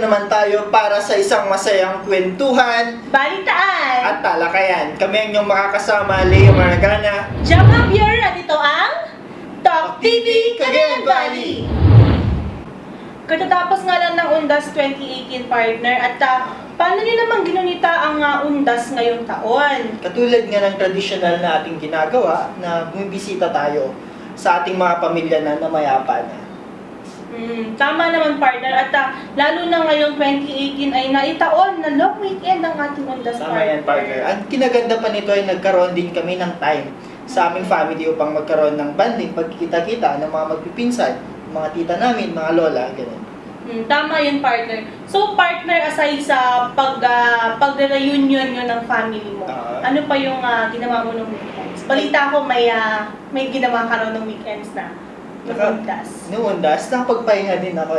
naman tayo para sa isang masayang kwentuhan Balitaan! at talakayan. Kami ang inyong makakasama, Leo Maragana. Jump up here at ito ang Talk TV Cagayan Valley! Katatapos nga lang ng Undas 2018 partner at paano nyo naman ginunita ang Undas ngayong taon? Katulad nga ng tradisyonal na ating ginagawa na bumibisita tayo sa ating mga pamilya na namayapa na. Tama naman partner at lalo na ngayong 2018 ay naitaon na long weekend ang ating Undas Tama yan, partner. Ang kinaganda pa nito ay nagkaroon din kami ng time sa aming family upang magkaroon ng banding, pagkikita-kita ng mga magpipinsan, mga tita namin, mga lola, ganun. Tama yun partner. So partner, aside sa pagre-reunion nyo ng family mo, ano pa yung ginawa mo ng weekends? Balita ko may ginawa ka raw ng weekends na Undas. Noong Undas, nakapagpahinga din ako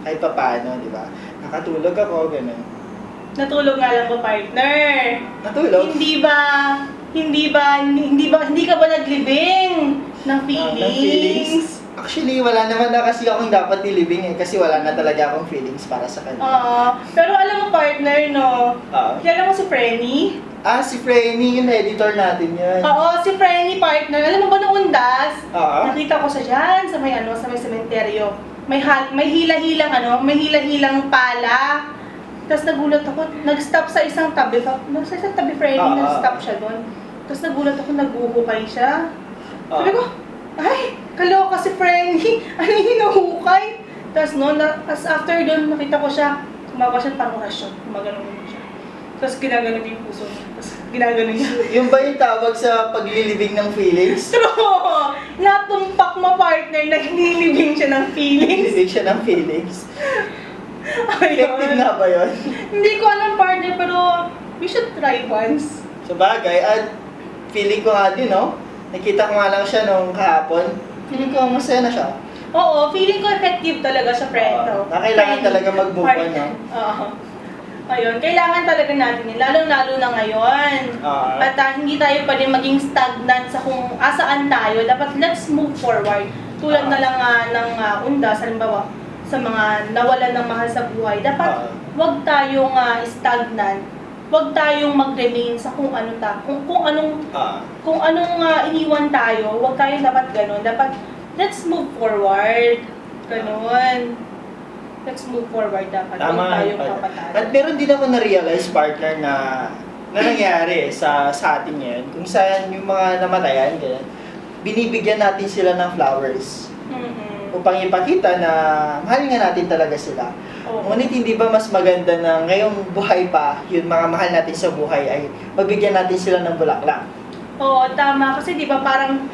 kahit pa paano, di ba? Nakatulog ako, ganun. Natulog nga lang ko partner. Natulog? Hindi ka ba naglibing ng feelings? Actually, wala naman na kasi akong dapat nilibing kasi wala na talaga akong feelings para sa kanya. Pero alam mo partner, no? Kilala mo si Frenny? Si Frenny, yung editor natin yun. Oo, si Frenny partner. Alam mo ba nung Undas? Oo. Nakita ko siya dyan sa may sementeryo. May hila-hilang pala. Tapos nagulat ako, nag-stop sa isang tabi. Frenny, nag-stop siya doon. Tapos nagulat ako, naghuhukay siya. Sabi ko, ay, kaloka si Frenny. Ano yung hinuhukay? Tapos after doon, nakita ko siya, kumawa siya parang orasyon. Gumagano siya. Tapos ginagano yung puso niya. Tapos ginagano niya. Yung ba yung tawag sa paglilibing ng feelings? True! Natumpak mo partner, naglilibing siya ng feelings. Paglilibing siya ng feelings. Effective Ayun. nga ba yun? Hindi ko alam partner, pero we should try once. Sa bagay, at feeling ko nga din, no? Nakita ko nga lang siya nung kahapon. Feeling ko masaya na siya. Oo, feeling ko effective talaga siya, friend. Na kailangan talaga mag-move on, no? Oo. Ayun, kailangan talaga natin yun, lalong-lalo na ngayon. At hindi tayo pwede maging stagnant sa kung asaan tayo. Dapat let's move forward. Tulad na lang ng Undas, halimbawa, sa mga nawalan ng mahal sa buhay. Dapat wag tayong stagnant. Wag tayong mag-remain sa kung ano kung anong iniwan tayo. Wag tayong dapat gano'n. Dapat let's move forward. Gano'n. Let's move forward dapat. Tama. Tayong papatalo. At meron din ako na-realize, partner, na nangyari sa atin ngayon. Kung saan yung mga namatayan, ganyan, binibigyan natin sila ng flowers. Upang ipakita na mahal nga natin talaga sila. Ngunit hindi ba mas maganda na ngayong buhay pa, yun mga mahal natin sa buhay ay magbigyan natin sila ng bulaklak? Oo, tama. Kasi di ba parang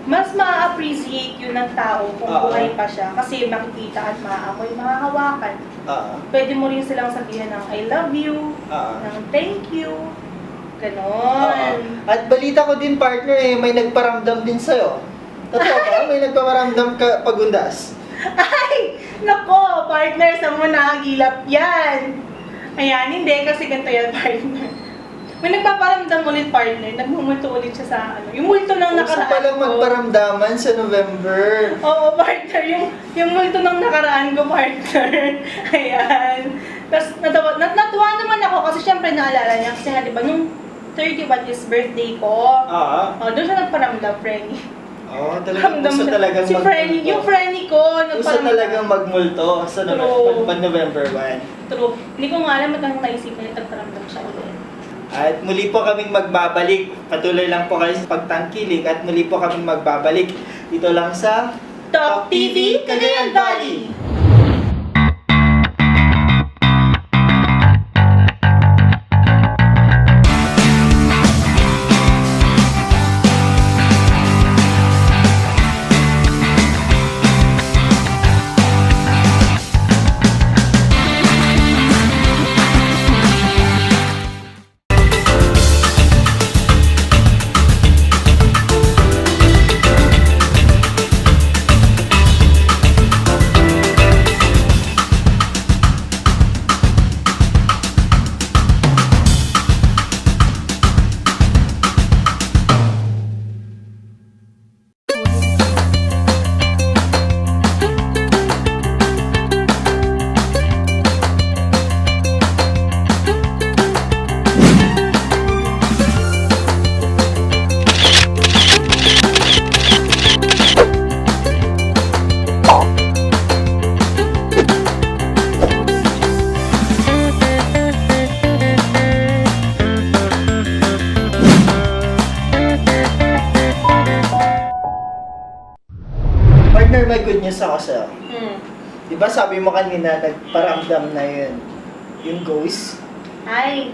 mas ma-appreciate yun ng tao kung buhay pa siya. Kasi makikita at maaamoy, makahawakan. Pwede mo rin silang sabihan ng I love you, ng thank you. Ganon. At balita ko din, partner, may nagparamdam din sa'yo. Totoo ba? May nagparamdam ka pagundas? Ay! Nako, partner, sa mo nakagilap yan. Ayan, hindi kasi ganito yan, partner. May nagpaparamdam ulit, partner. Nagmumulto ulit siya sa yung multo ng nakaraan Gusto palang magparamdaman sa November. Oo, partner. Yung multo ng nakaraan ko, partner. Ayan. Tapos natuwa naman ako kasi syempre naalala niya. Kasi nga, di ba, nung 31 is birthday ko. Doon siya nagparamdam, Frenny. Gusto talagang si Frenny, yung Frenny ko, gusto talagang magmulto sa November 1. True. Hindi ko nga alam magkang naisipan niya, nagparamdam siya ulit. At muli po kaming magbabalik. Patuloy lang po kayo sa pagtangkilik at muli po kaming magbabalik dito lang sa Talk TV Cagayan Valley. Partner, may good news ako sa'yo. Hmm. Di ba sabi mo kanina, nagparamdam na yun, yung ghost? Ay,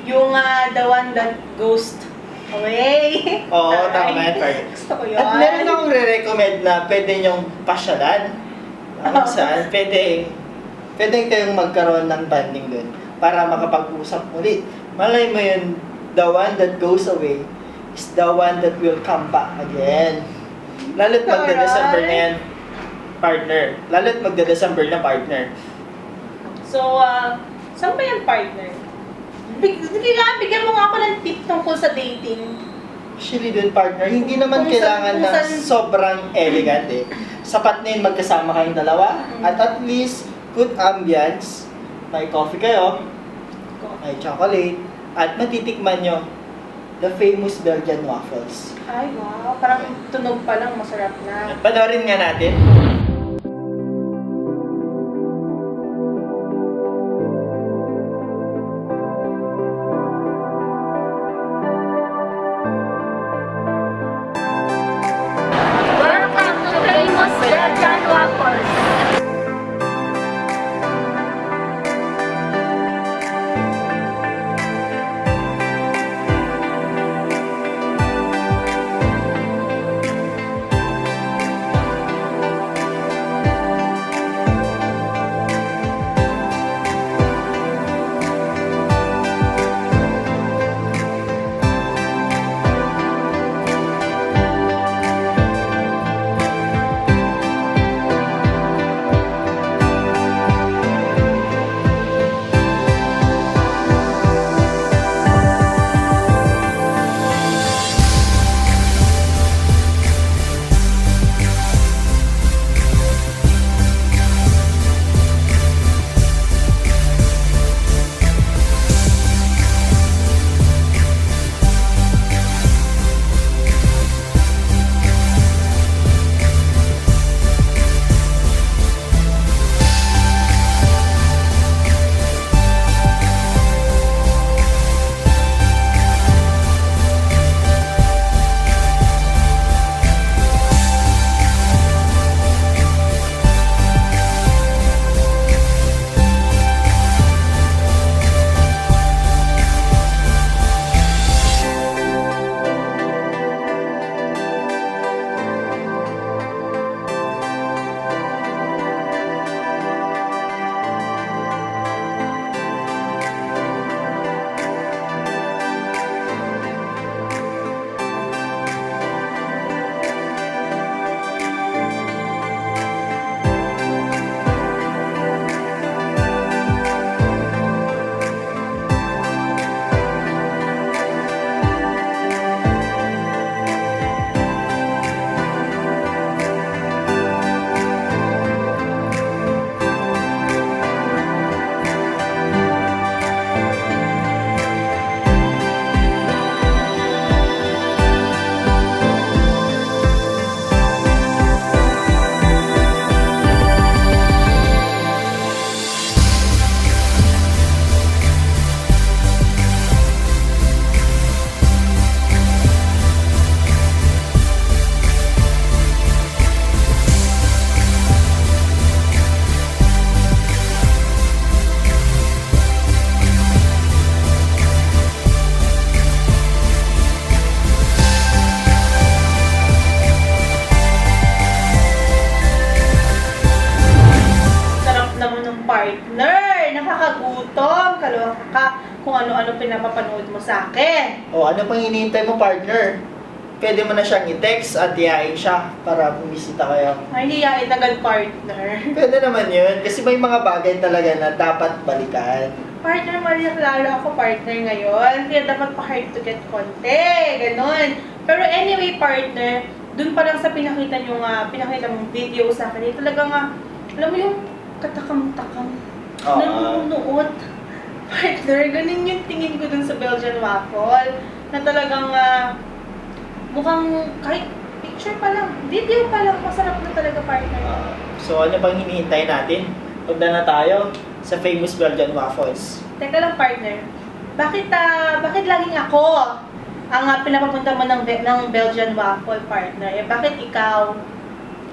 yung the one that ghost away. Oo, Ay, tama yan, partner. Gusto ko yun. At meron akong re-recommend na pwede nyong pasyalan. Kung saan, pwede kayong magkaroon ng banding dun para makapag-usap ulit. Malay mo yun, the one that goes away is the one that will come back again. Lalo't magda-December na yan, partner. Lalo't magda-December na, partner. So, saan ba yung partner? Bigyan mo nga ako ng tip tungkol sa dating. Actually dun, partner, hindi naman Kung kailangan na saan- sobrang elegant eh. Sapat na yun magkasama kayong dalawa at least good ambience. May coffee kayo, may chocolate, at matitikman nyo the famous Belgian waffles. Ay, wow. Parang tunog pa lang, masarap na. Panoorin nga natin. Welcome to Famous Belgian Waffles. partner, nakakagutom, kaloka ka, kung ano-ano pinapapanood mo sa akin. O, ano pang hinihintay mo, partner? Pwede mo na siyang i-text at iyain siya para bumisita kayo. Ay, hindi yain agad, partner. Pwede naman yun, kasi may mga bagay talaga na dapat balikan. Partner, lalo ako partner ngayon, kaya dapat pa hard to get konti, ganun. Pero anyway, partner, dun pa lang sa pinakita mong video sa akin, talagang alam mo yung katakam-takam, nanunuot. Partner, ganun yung tingin ko dun sa Belgian waffle, na talagang mukhang kahit picture pa lang, video pa lang, masarap na talaga, partner. So ano pang hinihintay natin? Punta na tayo sa famous Belgian waffles. Teka lang, partner. Bakit laging ako ang pinapapunta mo ng Belgian waffle, partner? Eh, bakit ikaw?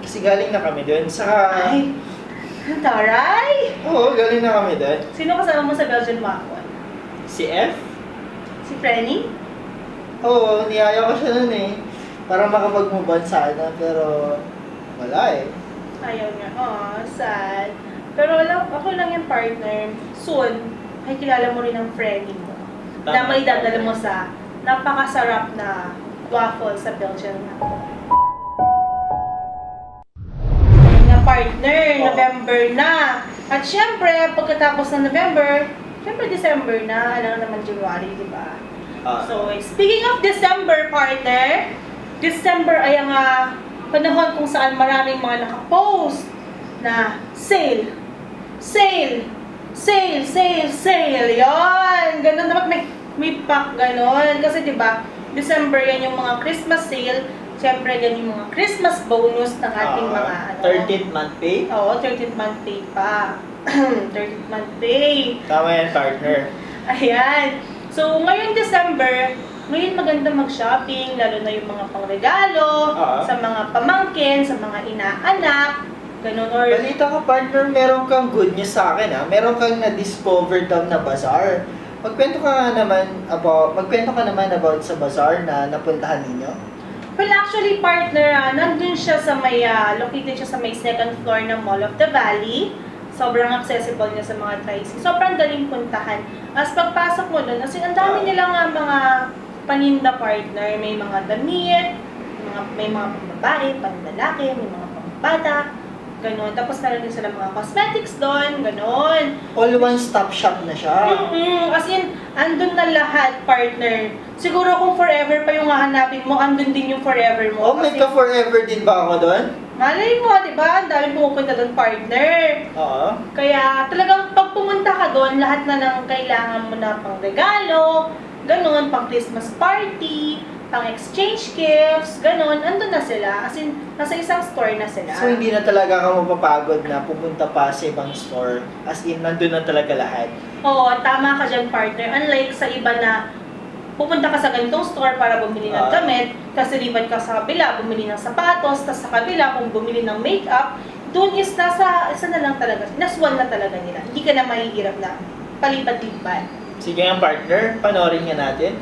Kasi galing na kami doon. Saka... Ay, ang taray! Oo, galing na kami doon. Sino kasama mo sa Belgian Waffle? Si F? Si Frenny? Oo, niyaya ko siya nun eh. Para makapag-move on sana, pero wala eh. Ayaw niya. Aw, sad. Pero alam, ako lang yung partner. Soon, ay kilala mo rin ang Frenny mo. Na may dadala mo sa napakasarap na waffle sa Belgian Waffle. Ayun nga partner, Oo. November na. At syempre, pagkatapos ng November, syempre December na, alam naman January, di ba? So, speaking of December, partner, December ay ang panahon kung saan maraming mga nakapost na sale, sale, sale, sale, sale. Yon, ganun dapat may pack ganon. Kasi 'di ba, December yan yung mga Christmas sale. Siyempre yan yung mga Christmas bonus ng ating mga 13th month pay? Oo, 13th month pay pa. 13th month pay. Tama yan, partner. Ayan. So, ngayon December, ngayon maganda mag-shopping, lalo na yung mga pangregalo, sa mga pamangkin, sa mga inaanak, ganun. Or, Balita ko, partner, meron kang good news sa akin ha. Meron kang na-discover daw na bazaar. Magkwento ka naman about sa bazaar na napuntahan ninyo. well, actually, partner, nandun siya sa may, located siya sa may second floor ng Mall of the Valley. Sobrang accessible niya sa mga tricycle. Sobrang daling puntahan. As pagpasok mo doon, kasi ang dami nilang mga paninda partner. May mga damit, may mga pambabae, panlalaki, may mga pambata, ganon. Tapos meron din sila mga cosmetics doon, ganon. All one-stop shop na siya. As in, andun na lahat, partner. Siguro kung forever pa yung hahanapin mo, andun din yung forever mo. Oh, may ka-forever din ba ako doon? Malay mo, di ba? Ang dami pumupunta doon, partner. Oo. Kaya talagang pag pumunta ka doon, lahat na ng kailangan mo na pang regalo, ganun, pang Christmas party, pang exchange gifts, ganun, andun na sila. As in, nasa isang store na sila. So, hindi na talaga ka mapapagod na pumunta pa sa ibang store. As in, nandun na talaga lahat. Oo, tama ka dyan, partner. Unlike sa iba na pupunta ka sa ganitong store para bumili ng damit, tapos lilipat ka sa kabila, bumili ng sapatos, tapos sa kabila, kung bumili ng makeup, doon is isa na lang talaga, naswan na talaga nila. Hindi ka na mahihirap na palipat-lipat. Sige nga, partner, panoorin nga natin.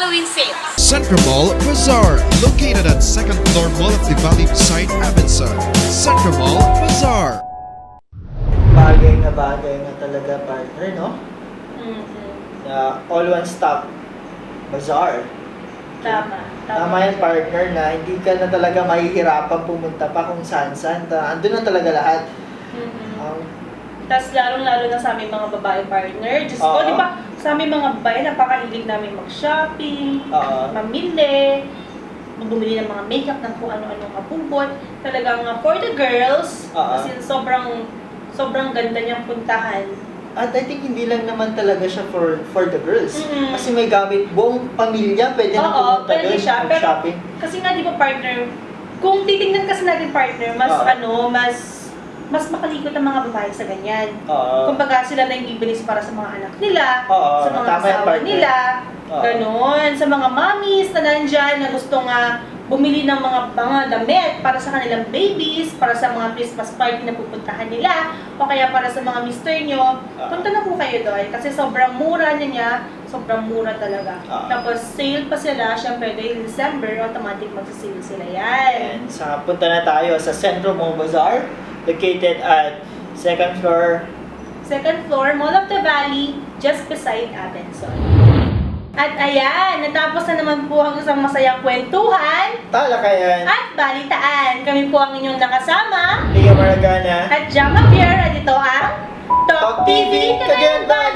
Halloween sale. Central Mall Bazaar, located at second floor Mall of the Valley beside Abenson. Central Mall Bazaar. Bagay na talaga, partner, no? Mhm. Na all one-stop bazaar. Tama. Tama yan, partner, na hindi ka na talaga mahihirapan pumunta pa kung saan-saan. Andun na talaga lahat. Mhm. Um, Tapos lalo na sa aming mga babae partner. Diyos ko, Oo. di ba, sa aming mga babae, napakahilig namin mag-shopping, Oo. mamili, bumili ng mga makeup ng kung ano-ano kabubot. Talagang for the girls, Oo. kasi sobrang ganda niyang puntahan. At I think hindi lang naman talaga siya for the girls. Mhm. Kasi may gamit buong pamilya, pwede na Oo, pumunta pwede doon, siya. Pero, mag-shopping. kasi nga di ba partner, kung titingnan kasi natin partner, Oo. mas makalikot ang mga babae sa ganyan. Oo. Kumbaga sila na yung bibilis para sa mga anak nila, Oo, sa mga tama yan, asawa partner. nila, Oo. ganon. Sa mga mommies na nandyan na gusto nga bumili ng mga damit para sa kanilang babies, para sa mga Christmas party na pupuntahan nila, o kaya para sa mga mister nyo, punta na po kayo doon. Kasi sobrang mura niya, sobrang mura talaga. Tapos sale pa sila, syempre dahil December, automatic magsasale sila yan. And punta na tayo sa Central Mall Bazaar, located at second floor. Second floor, Mall of the Valley, just beside Abenson. At ayan, natapos na naman po ang isang masayang kwentuhan Talakayan, at balitaan. Kami po ang inyong nakasama Leo Maragana, at Jama Pierre at ito ang Talk TV Cagayan Valley!